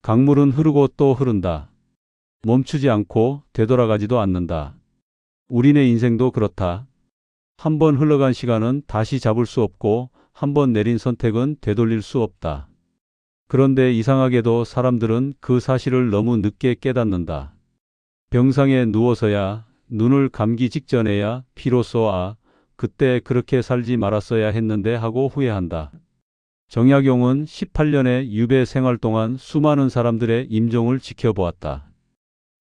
강물은 흐르고 또 흐른다. 멈추지 않고 되돌아가지도 않는다. 우리네 인생도 그렇다. 한 번 흘러간 시간은 다시 잡을 수 없고 한 번 내린 선택은 되돌릴 수 없다. 그런데 이상하게도 사람들은 그 사실을 너무 늦게 깨닫는다. 병상에 누워서야, 눈을 감기 직전에야 비로소 그때 그렇게 살지 말았어야 했는데 하고 후회한다. 정약용은 18년의 유배 생활 동안 수많은 사람들의 임종을 지켜보았다.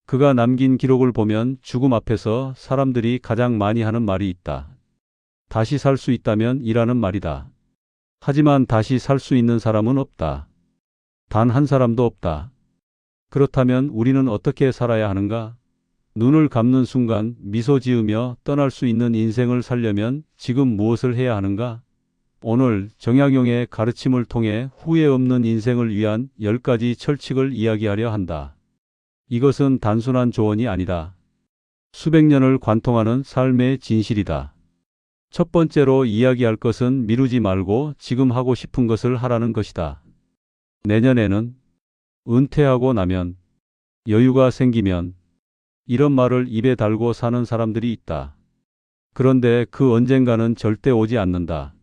그가 남긴 기록을 보면 죽음 앞에서 사람들이 가장 많이 하는 말이 있다. 다시 살 수 있다면 이라는 말이다. 하지만 다시 살 수 있는 사람은 없다. 단 한 사람도 없다. 그렇다면 우리는 어떻게 살아야 하는가? 눈을 감는 순간 미소 지으며 떠날 수 있는 인생을 살려면 지금 무엇을 해야 하는가? 오늘 정약용의 가르침을 통해 후회 없는 인생을 위한 10가지 철칙을 이야기하려 한다. 이것은 단순한 조언이 아니다. 수백 년을 관통하는 삶의 진실이다. 첫 번째로 이야기할 것은 미루지 말고 지금 하고 싶은 것을 하라는 것이다. 내년에는, 은퇴하고 나면, 여유가 생기면, 이런 말을 입에 달고 사는 사람들이 있다. 그런데 그 언젠가는 절대 오지 않는다.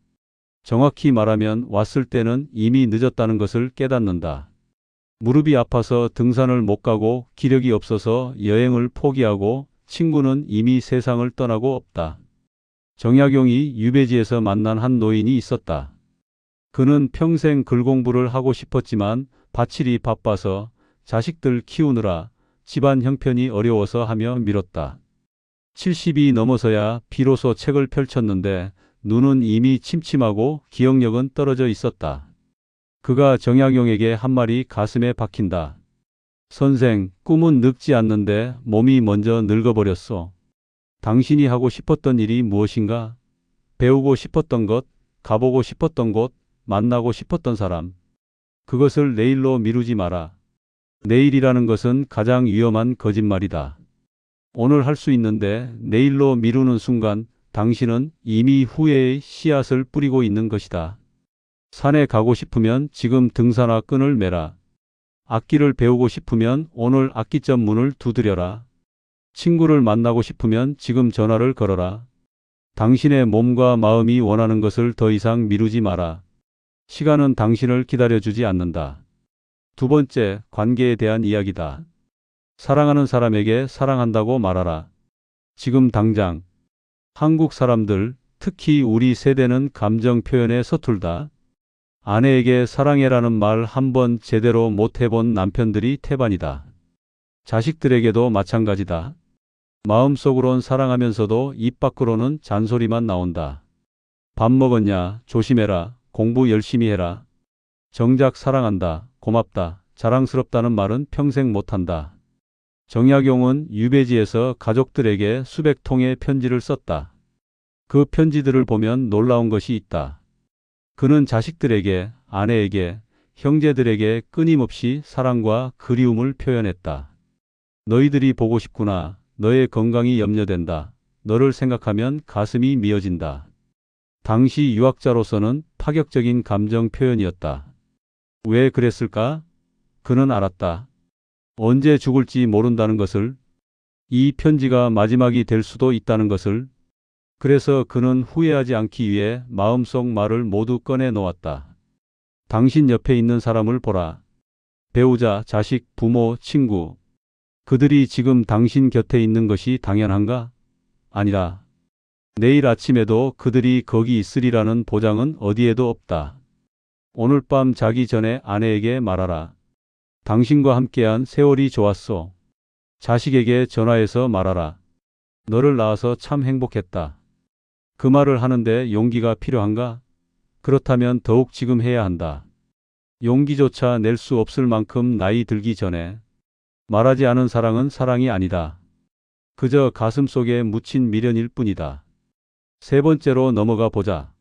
정확히 말하면 왔을 때는 이미 늦었다는 것을 깨닫는다. 무릎이 아파서 등산을 못 가고 기력이 없어서 여행을 포기하고 친구는 이미 세상을 떠나고 없다. 정약용이 유배지에서 만난 한 노인이 있었다. 그는 평생 글공부를 하고 싶었지만 밭일이 바빠서 자식들 키우느라 집안 형편이 어려워서 하며 미뤘다. 70이 넘어서야 비로소 책을 펼쳤는데 눈은 이미 침침하고 기억력은 떨어져 있었다. 그가 정약용에게 한 말이 가슴에 박힌다. 선생, 꿈은 늙지 않는데 몸이 먼저 늙어버렸소. 당신이 하고 싶었던 일이 무엇인가? 배우고 싶었던 것, 가보고 싶었던 곳, 만나고 싶었던 사람. 그것을 내일로 미루지 마라. 내일이라는 것은 가장 위험한 거짓말이다. 오늘 할 수 있는데 내일로 미루는 순간 당신은 이미 후회의 씨앗을 뿌리고 있는 것이다. 산에 가고 싶으면 지금 등산화 끈을 매라. 악기를 배우고 싶으면 오늘 악기점 문을 두드려라. 친구를 만나고 싶으면 지금 전화를 걸어라. 당신의 몸과 마음이 원하는 것을 더 이상 미루지 마라. 시간은 당신을 기다려주지 않는다. 두 번째, 관계에 대한 이야기다. 사랑하는 사람에게 사랑한다고 말하라. 지금 당장. 한국 사람들, 특히 우리 세대는 감정 표현에 서툴다. 아내에게 사랑해라는 말 한 번 제대로 못 해본 남편들이 태반이다. 자식들에게도 마찬가지다. 마음속으론 사랑하면서도 입 밖으로는 잔소리만 나온다. 밥 먹었냐? 조심해라. 공부 열심히 해라. 정작 사랑한다. 고맙다. 자랑스럽다는 말은 평생 못한다. 정약용은 유배지에서 가족들에게 수백 통의 편지를 썼다. 그 편지들을 보면 놀라운 것이 있다. 그는 자식들에게, 아내에게, 형제들에게 끊임없이 사랑과 그리움을 표현했다. 너희들이 보고 싶구나. 너의 건강이 염려된다. 너를 생각하면 가슴이 미어진다. 당시 유학자로서는 파격적인 감정 표현이었다. 왜 그랬을까? 그는 알았다. 언제 죽을지 모른다는 것을, 이 편지가 마지막이 될 수도 있다는 것을. 그래서 그는 후회하지 않기 위해 마음속 말을 모두 꺼내 놓았다. 당신 옆에 있는 사람을 보라. 배우자, 자식, 부모, 친구. 그들이 지금 당신 곁에 있는 것이 당연한가? 아니다. 내일 아침에도 그들이 거기 있으리라는 보장은 어디에도 없다. 오늘 밤 자기 전에 아내에게 말하라. 당신과 함께한 세월이 좋았소. 자식에게 전화해서 말하라. 너를 낳아서 참 행복했다. 그 말을 하는데 용기가 필요한가? 그렇다면 더욱 지금 해야 한다. 용기조차 낼 수 없을 만큼 나이 들기 전에. 말하지 않은 사랑은 사랑이 아니다. 그저 가슴 속에 묻힌 미련일 뿐이다. 세 번째로 넘어가 보자.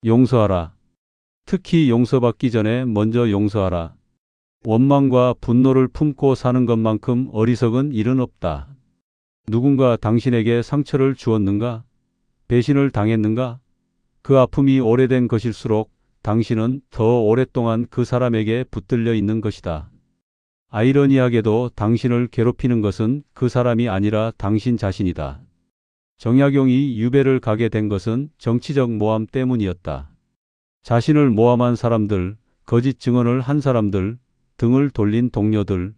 용서하라. 특히 용서받기 전에 먼저 용서하라. 원망과 분노를 품고 사는 것만큼 어리석은 일은 없다. 누군가 당신에게 상처를 주었는가? 배신을 당했는가? 그 아픔이 오래된 것일수록 당신은 더 오랫동안 그 사람에게 붙들려 있는 것이다. 아이러니하게도 당신을 괴롭히는 것은 그 사람이 아니라 당신 자신이다. 정약용이 유배를 가게 된 것은 정치적 모함 때문이었다. 자신을 모함한 사람들, 거짓 증언을 한 사람들, 등을 돌린 동료들,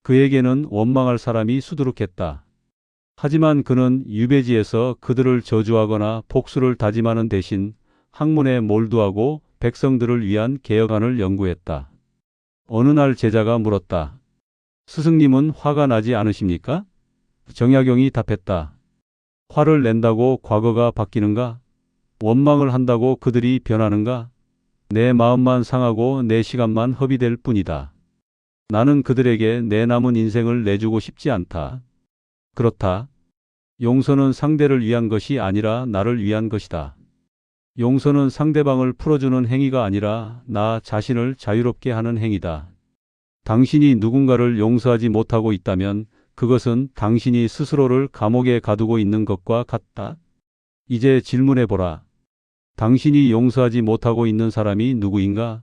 그에게는 원망할 사람이 수두룩했다. 하지만 그는 유배지에서 그들을 저주하거나 복수를 다짐하는 대신 학문에 몰두하고 백성들을 위한 개혁안을 연구했다. 어느 날 제자가 물었다. 스승님은 화가 나지 않으십니까? 정약용이 답했다. 화를 낸다고 과거가 바뀌는가? 원망을 한다고 그들이 변하는가? 내 마음만 상하고 내 시간만 허비될 뿐이다. 나는 그들에게 내 남은 인생을 내주고 싶지 않다. 그렇다. 용서는 상대를 위한 것이 아니라 나를 위한 것이다. 용서는 상대방을 풀어주는 행위가 아니라 나 자신을 자유롭게 하는 행위다. 당신이 누군가를 용서하지 못하고 있다면 그것은 당신이 스스로를 감옥에 가두고 있는 것과 같다. 이제 질문해보라. 당신이 용서하지 못하고 있는 사람이 누구인가?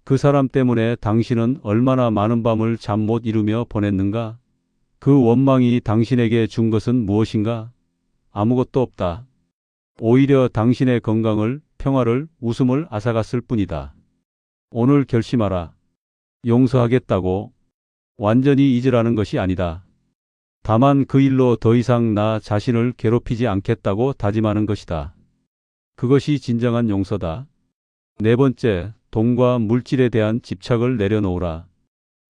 그 사람 때문에 당신은 얼마나 많은 밤을 잠 못 이루며 보냈는가? 그 원망이 당신에게 준 것은 무엇인가? 아무것도 없다. 오히려 당신의 건강을, 평화를, 웃음을 앗아갔을 뿐이다. 오늘 결심하라. 용서하겠다고. 완전히 잊으라는 것이 아니다. 다만 그 일로 더 이상 나 자신을 괴롭히지 않겠다고 다짐하는 것이다. 그것이 진정한 용서다. 네 번째, 돈과 물질에 대한 집착을 내려놓으라.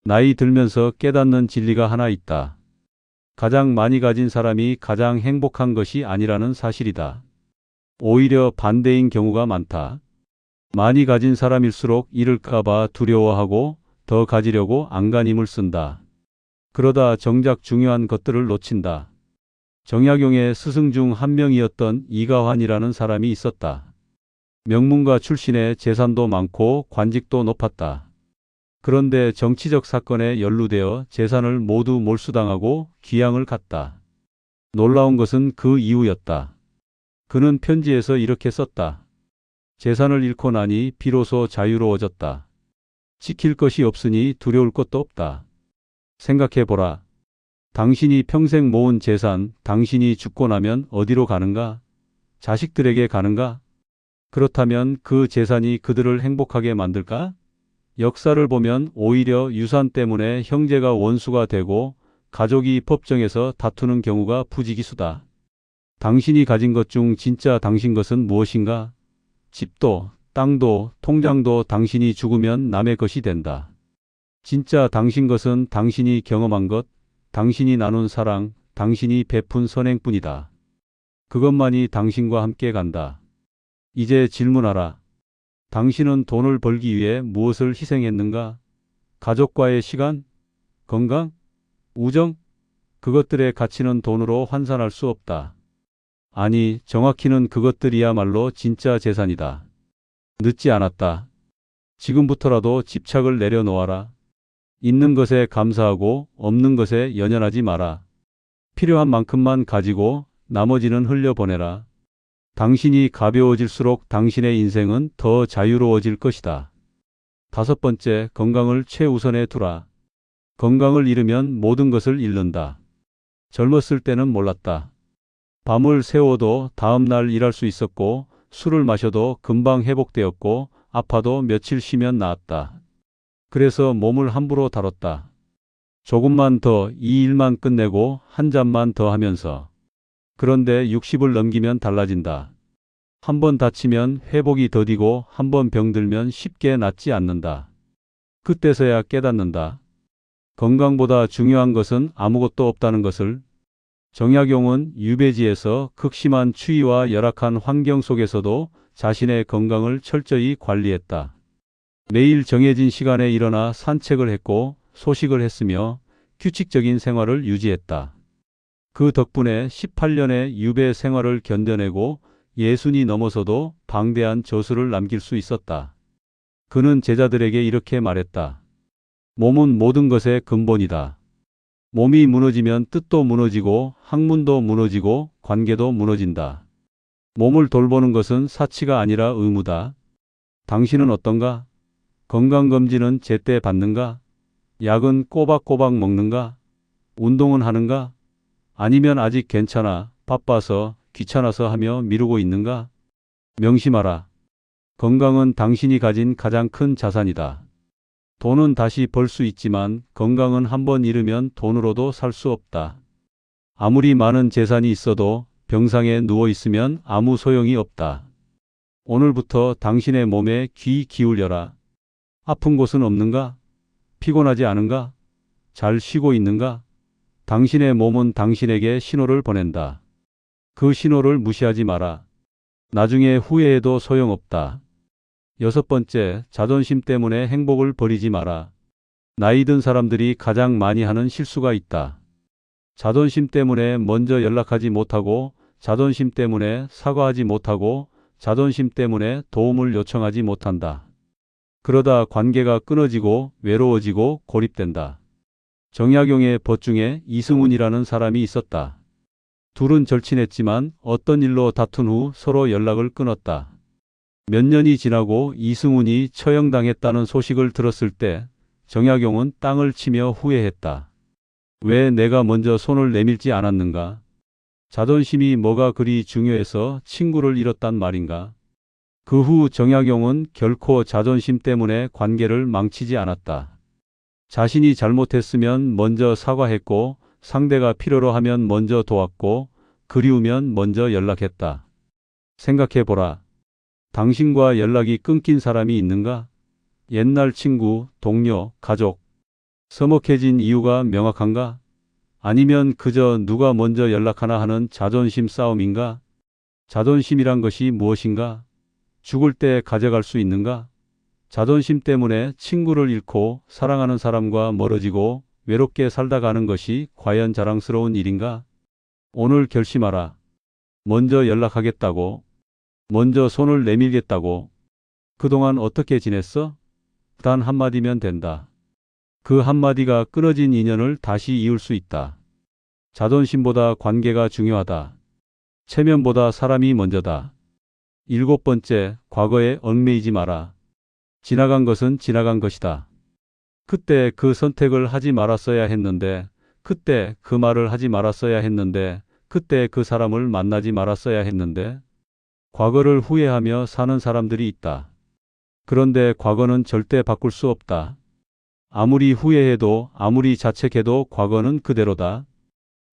나이 들면서 깨닫는 진리가 하나 있다. 가장 많이 가진 사람이 가장 행복한 것이 아니라는 사실이다. 오히려 반대인 경우가 많다. 많이 가진 사람일수록 잃을까봐 두려워하고 더 가지려고 안간힘을 쓴다. 그러다 정작 중요한 것들을 놓친다. 정약용의 스승 중 한 명이었던 이가환이라는 사람이 있었다. 명문가 출신에 재산도 많고 관직도 높았다. 그런데 정치적 사건에 연루되어 재산을 모두 몰수당하고 귀양을 갔다. 놀라운 것은 그 이유였다. 그는 편지에서 이렇게 썼다. 재산을 잃고 나니 비로소 자유로워졌다. 지킬 것이 없으니 두려울 것도 없다. 생각해보라. 당신이 평생 모은 재산, 당신이 죽고 나면 어디로 가는가? 자식들에게 가는가? 그렇다면 그 재산이 그들을 행복하게 만들까? 역사를 보면 오히려 유산 때문에 형제가 원수가 되고 가족이 법정에서 다투는 경우가 부지기수다. 당신이 가진 것 중 진짜 당신 것은 무엇인가? 집도, 땅도, 통장도 당신이 죽으면 남의 것이 된다. 진짜 당신 것은 당신이 경험한 것, 당신이 나눈 사랑, 당신이 베푼 선행뿐이다. 그것만이 당신과 함께 간다. 이제 질문하라. 당신은 돈을 벌기 위해 무엇을 희생했는가? 가족과의 시간? 건강? 우정? 그것들의 가치는 돈으로 환산할 수 없다. 아니, 정확히는 그것들이야말로 진짜 재산이다. 늦지 않았다. 지금부터라도 집착을 내려놓아라. 있는 것에 감사하고 없는 것에 연연하지 마라. 필요한 만큼만 가지고 나머지는 흘려보내라. 당신이 가벼워질수록 당신의 인생은 더 자유로워질 것이다. 다섯 번째, 건강을 최우선에 두라. 건강을 잃으면 모든 것을 잃는다. 젊었을 때는 몰랐다. 밤을 새워도 다음 날 일할 수 있었고 술을 마셔도 금방 회복되었고 아파도 며칠 쉬면 나았다. 그래서 몸을 함부로 다뤘다. 조금만 더 이 일만 끝내고 한 잔만 더 하면서. 그런데 60을 넘기면 달라진다. 한 번 다치면 회복이 더디고 한 번 병들면 쉽게 낫지 않는다. 그때서야 깨닫는다. 건강보다 중요한 것은 아무것도 없다는 것을. 정약용은 유배지에서 극심한 추위와 열악한 환경 속에서도 자신의 건강을 철저히 관리했다. 매일 정해진 시간에 일어나 산책을 했고 소식을 했으며 규칙적인 생활을 유지했다. 그 덕분에 18년의 유배 생활을 견뎌내고 60이 넘어서도 방대한 저수를 남길 수 있었다. 그는 제자들에게 이렇게 말했다. 몸은 모든 것의 근본이다. 몸이 무너지면 뜻도 무너지고 학문도 무너지고 관계도 무너진다. 몸을 돌보는 것은 사치가 아니라 의무다. 당신은 어떤가? 건강검진은 제때 받는가? 약은 꼬박꼬박 먹는가? 운동은 하는가? 아니면 아직 괜찮아, 바빠서, 귀찮아서 하며 미루고 있는가? 명심하라. 건강은 당신이 가진 가장 큰 자산이다. 돈은 다시 벌 수 있지만 건강은 한번 잃으면 돈으로도 살 수 없다. 아무리 많은 재산이 있어도 병상에 누워 있으면 아무 소용이 없다. 오늘부터 당신의 몸에 귀 기울여라. 아픈 곳은 없는가? 피곤하지 않은가? 잘 쉬고 있는가? 당신의 몸은 당신에게 신호를 보낸다. 그 신호를 무시하지 마라. 나중에 후회해도 소용없다. 6번째, 자존심 때문에 행복을 버리지 마라. 나이 든 사람들이 가장 많이 하는 실수가 있다. 자존심 때문에 먼저 연락하지 못하고, 자존심 때문에 사과하지 못하고, 자존심 때문에 도움을 요청하지 못한다. 그러다 관계가 끊어지고 외로워지고 고립된다. 정약용의 벗 중에 이승훈이라는 사람이 있었다. 둘은 절친했지만 어떤 일로 다툰 후 서로 연락을 끊었다. 몇 년이 지나고 이승훈이 처형당했다는 소식을 들었을 때 정약용은 땅을 치며 후회했다. 왜 내가 먼저 손을 내밀지 않았는가? 자존심이 뭐가 그리 중요해서 친구를 잃었단 말인가? 그 후 정약용은 결코 자존심 때문에 관계를 망치지 않았다. 자신이 잘못했으면 먼저 사과했고, 상대가 필요로 하면 먼저 도왔고, 그리우면 먼저 연락했다. 생각해보라. 당신과 연락이 끊긴 사람이 있는가? 옛날 친구, 동료, 가족. 서먹해진 이유가 명확한가? 아니면 그저 누가 먼저 연락하나 하는 자존심 싸움인가? 자존심이란 것이 무엇인가? 죽을 때 가져갈 수 있는가? 자존심 때문에 친구를 잃고 사랑하는 사람과 멀어지고 외롭게 살다 가는 것이 과연 자랑스러운 일인가? 오늘 결심하라. 먼저 연락하겠다고. 먼저 손을 내밀겠다고. 그동안 어떻게 지냈어? 단 한마디면 된다. 그 한마디가 끊어진 인연을 다시 이을 수 있다. 자존심보다 관계가 중요하다. 체면보다 사람이 먼저다. 7번째, 과거에 얽매이지 마라. 지나간 것은 지나간 것이다. 그때 그 선택을 하지 말았어야 했는데, 그때 그 말을 하지 말았어야 했는데, 그때 그 사람을 만나지 말았어야 했는데, 과거를 후회하며 사는 사람들이 있다. 그런데 과거는 절대 바꿀 수 없다. 아무리 후회해도 아무리 자책해도 과거는 그대로다.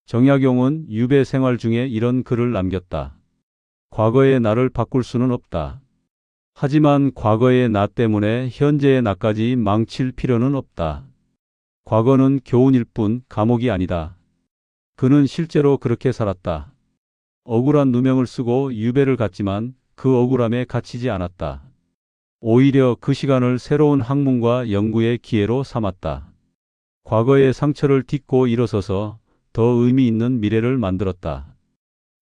정약용은 유배 생활 중에 이런 글을 남겼다. 과거의 나를 바꿀 수는 없다. 하지만 과거의 나 때문에 현재의 나까지 망칠 필요는 없다. 과거는 교훈일 뿐 감옥이 아니다. 그는 실제로 그렇게 살았다. 억울한 누명을 쓰고 유배를 갔지만 그 억울함에 갇히지 않았다. 오히려 그 시간을 새로운 학문과 연구의 기회로 삼았다. 과거의 상처를 딛고 일어서서 더 의미 있는 미래를 만들었다.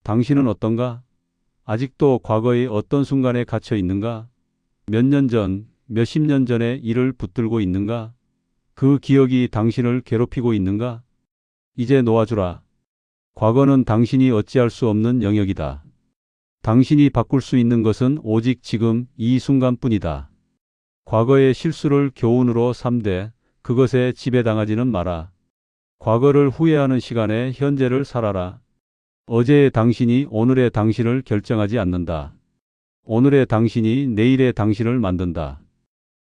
당신은 어떤가? 아직도 과거의 어떤 순간에 갇혀 있는가? 몇 년 전, 몇십 년 전의 일을 붙들고 있는가? 그 기억이 당신을 괴롭히고 있는가? 이제 놓아주라. 과거는 당신이 어찌할 수 없는 영역이다. 당신이 바꿀 수 있는 것은 오직 지금 이 순간뿐이다. 과거의 실수를 교훈으로 삼되 그것에 지배당하지는 마라. 과거를 후회하는 시간에 현재를 살아라. 어제의 당신이 오늘의 당신을 결정하지 않는다. 오늘의 당신이 내일의 당신을 만든다.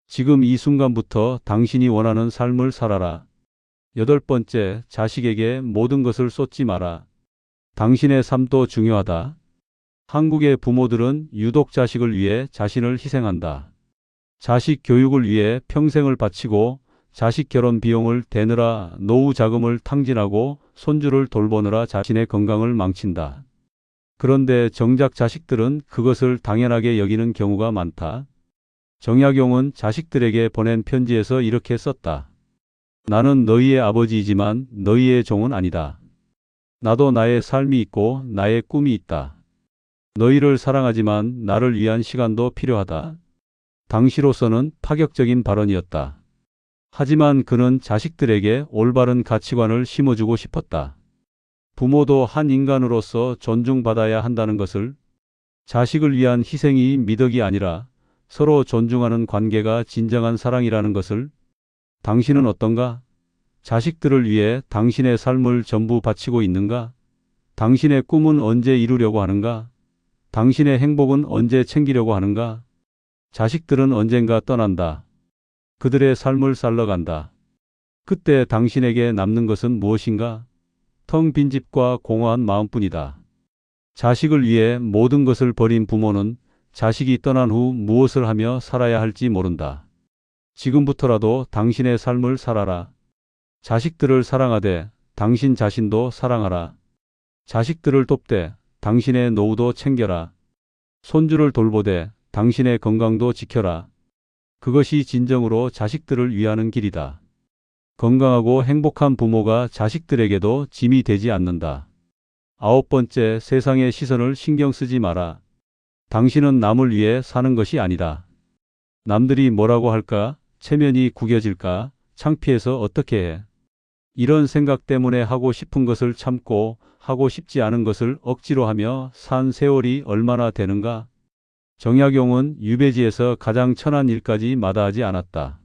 지금 이 순간부터 당신이 원하는 삶을 살아라. 8번째, 자식에게 모든 것을 쏟지 마라. 당신의 삶도 중요하다. 한국의 부모들은 유독 자식을 위해 자신을 희생한다. 자식 교육을 위해 평생을 바치고 자식 결혼 비용을 대느라 노후 자금을 탕진하고 손주를 돌보느라 자신의 건강을 망친다. 그런데 정작 자식들은 그것을 당연하게 여기는 경우가 많다. 정약용은 자식들에게 보낸 편지에서 이렇게 썼다. 나는 너희의 아버지이지만 너희의 종은 아니다. 나도 나의 삶이 있고 나의 꿈이 있다. 너희를 사랑하지만 나를 위한 시간도 필요하다. 당시로서는 파격적인 발언이었다. 하지만 그는 자식들에게 올바른 가치관을 심어주고 싶었다. 부모도 한 인간으로서 존중받아야 한다는 것을, 자식을 위한 희생이 미덕이 아니라 서로 존중하는 관계가 진정한 사랑이라는 것을. 당신은 어떤가? 자식들을 위해 당신의 삶을 전부 바치고 있는가? 당신의 꿈은 언제 이루려고 하는가? 당신의 행복은 언제 챙기려고 하는가? 자식들은 언젠가 떠난다. 그들의 삶을 살러간다. 그때 당신에게 남는 것은 무엇인가? 텅 빈 집과 공허한 마음뿐이다. 자식을 위해 모든 것을 버린 부모는 자식이 떠난 후 무엇을 하며 살아야 할지 모른다. 지금부터라도 당신의 삶을 살아라. 자식들을 사랑하되 당신 자신도 사랑하라. 자식들을 돕되 당신의 노후도 챙겨라. 손주를 돌보되 당신의 건강도 지켜라. 그것이 진정으로 자식들을 위하는 길이다. 건강하고 행복한 부모가 자식들에게도 짐이 되지 않는다. 9번째, 세상의 시선을 신경 쓰지 마라. 당신은 남을 위해 사는 것이 아니다. 남들이 뭐라고 할까? 체면이 구겨질까? 창피해서 어떻게 해? 이런 생각 때문에 하고 싶은 것을 참고 하고 싶지 않은 것을 억지로 하며 산 세월이 얼마나 되는가? 정약용은 유배지에서 가장 천한 일까지 마다하지 않았다.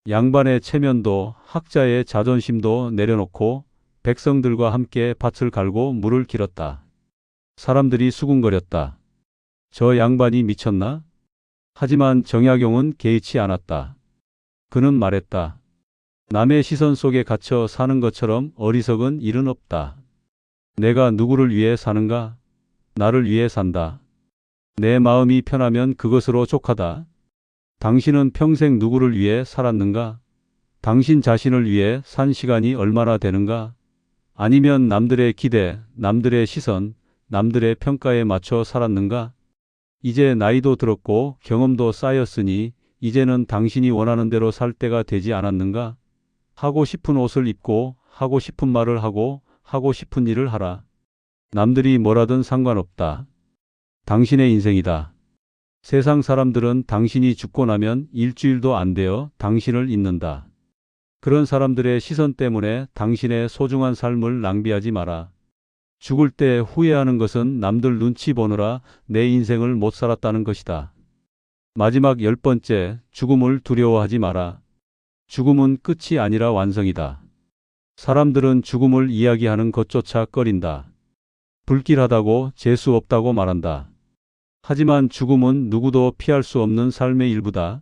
양반의 체면도 학자의 자존심도 내려놓고 백성들과 함께 밭을 갈고 물을 길었다. 사람들이 수군거렸다. 저 양반이 미쳤나? 하지만 정약용은 개의치 않았다. 그는 말했다. 남의 시선 속에 갇혀 사는 것처럼 어리석은 일은 없다. 내가 누구를 위해 사는가? 나를 위해 산다. 내 마음이 편하면 그것으로 족하다. 당신은 평생 누구를 위해 살았는가? 당신 자신을 위해 산 시간이 얼마나 되는가? 아니면 남들의 기대, 남들의 시선, 남들의 평가에 맞춰 살았는가? 이제 나이도 들었고 경험도 쌓였으니 이제는 당신이 원하는 대로 살 때가 되지 않았는가? 하고 싶은 옷을 입고 하고 싶은 말을 하고 하고 싶은 일을 하라. 남들이 뭐라든 상관없다. 당신의 인생이다. 세상 사람들은 당신이 죽고 나면 일주일도 안 되어 당신을 잊는다. 그런 사람들의 시선 때문에 당신의 소중한 삶을 낭비하지 마라. 죽을 때 후회하는 것은 남들 눈치 보느라 내 인생을 못 살았다는 것이다. 마지막 10번째, 죽음을 두려워하지 마라. 죽음은 끝이 아니라 완성이다. 사람들은 죽음을 이야기하는 것조차 꺼린다. 불길하다고 재수 없다고 말한다. 하지만 죽음은 누구도 피할 수 없는 삶의 일부다.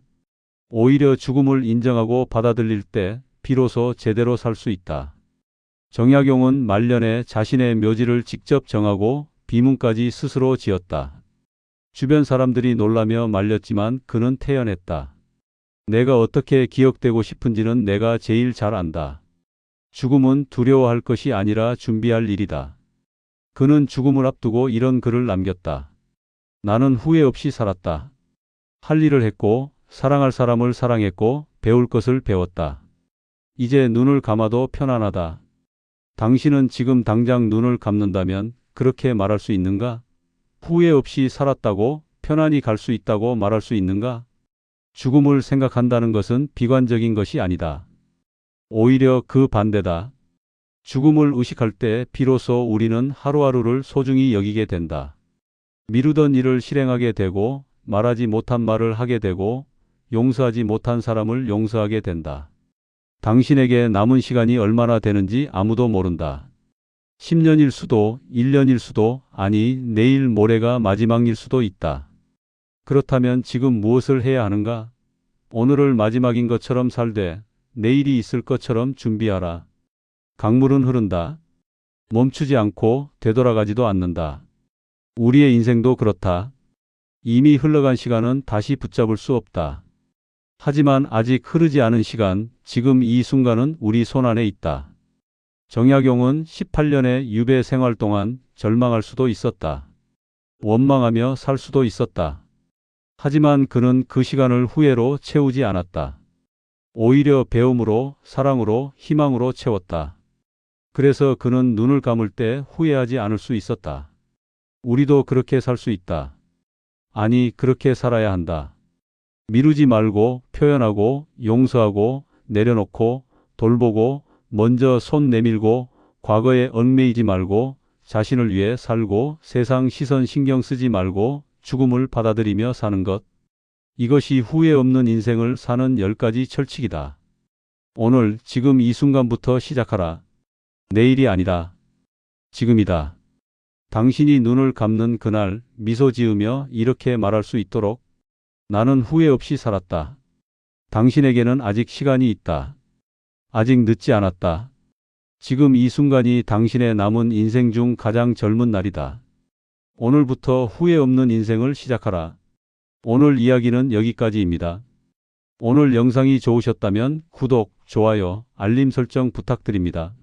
오히려 죽음을 인정하고 받아들일 때 비로소 제대로 살 수 있다. 정약용은 말년에 자신의 묘지를 직접 정하고 비문까지 스스로 지었다. 주변 사람들이 놀라며 말렸지만 그는 태연했다. 내가 어떻게 기억되고 싶은지는 내가 제일 잘 안다. 죽음은 두려워할 것이 아니라 준비할 일이다. 그는 죽음을 앞두고 이런 글을 남겼다. 나는 후회 없이 살았다. 할 일을 했고 사랑할 사람을 사랑했고 배울 것을 배웠다. 이제 눈을 감아도 편안하다. 당신은 지금 당장 눈을 감는다면 그렇게 말할 수 있는가? 후회 없이 살았다고 편안히 갈 수 있다고 말할 수 있는가? 죽음을 생각한다는 것은 비관적인 것이 아니다. 오히려 그 반대다. 죽음을 의식할 때 비로소 우리는 하루하루를 소중히 여기게 된다. 미루던 일을 실행하게 되고 말하지 못한 말을 하게 되고 용서하지 못한 사람을 용서하게 된다. 당신에게 남은 시간이 얼마나 되는지 아무도 모른다. 10년일 수도 1년일 수도 아니 내일 모레가 마지막일 수도 있다. 그렇다면 지금 무엇을 해야 하는가? 오늘을 마지막인 것처럼 살되 내일이 있을 것처럼 준비하라. 강물은 흐른다. 멈추지 않고 되돌아가지도 않는다. 우리의 인생도 그렇다. 이미 흘러간 시간은 다시 붙잡을 수 없다. 하지만 아직 흐르지 않은 시간, 지금 이 순간은 우리 손안에 있다. 정약용은 18년의 유배 생활 동안 절망할 수도 있었다. 원망하며 살 수도 있었다. 하지만 그는 그 시간을 후회로 채우지 않았다. 오히려 배움으로, 사랑으로, 희망으로 채웠다. 그래서 그는 눈을 감을 때 후회하지 않을 수 있었다. 우리도 그렇게 살 수 있다. 아니, 그렇게 살아야 한다. 미루지 말고 표현하고 용서하고 내려놓고 돌보고 먼저 손 내밀고 과거에 얽매이지 말고 자신을 위해 살고 세상 시선 신경 쓰지 말고 죽음을 받아들이며 사는 것. 이것이 후회 없는 인생을 사는 10가지 철칙이다. 오늘, 지금 이 순간부터 시작하라. 내일이 아니다. 지금이다. 당신이 눈을 감는 그날 미소 지으며 이렇게 말할 수 있도록 나는 후회 없이 살았다. 당신에게는 아직 시간이 있다. 아직 늦지 않았다. 지금 이 순간이 당신의 남은 인생 중 가장 젊은 날이다. 오늘부터 후회 없는 인생을 시작하라. 오늘 이야기는 여기까지입니다. 오늘 영상이 좋으셨다면 구독, 좋아요, 알림 설정 부탁드립니다.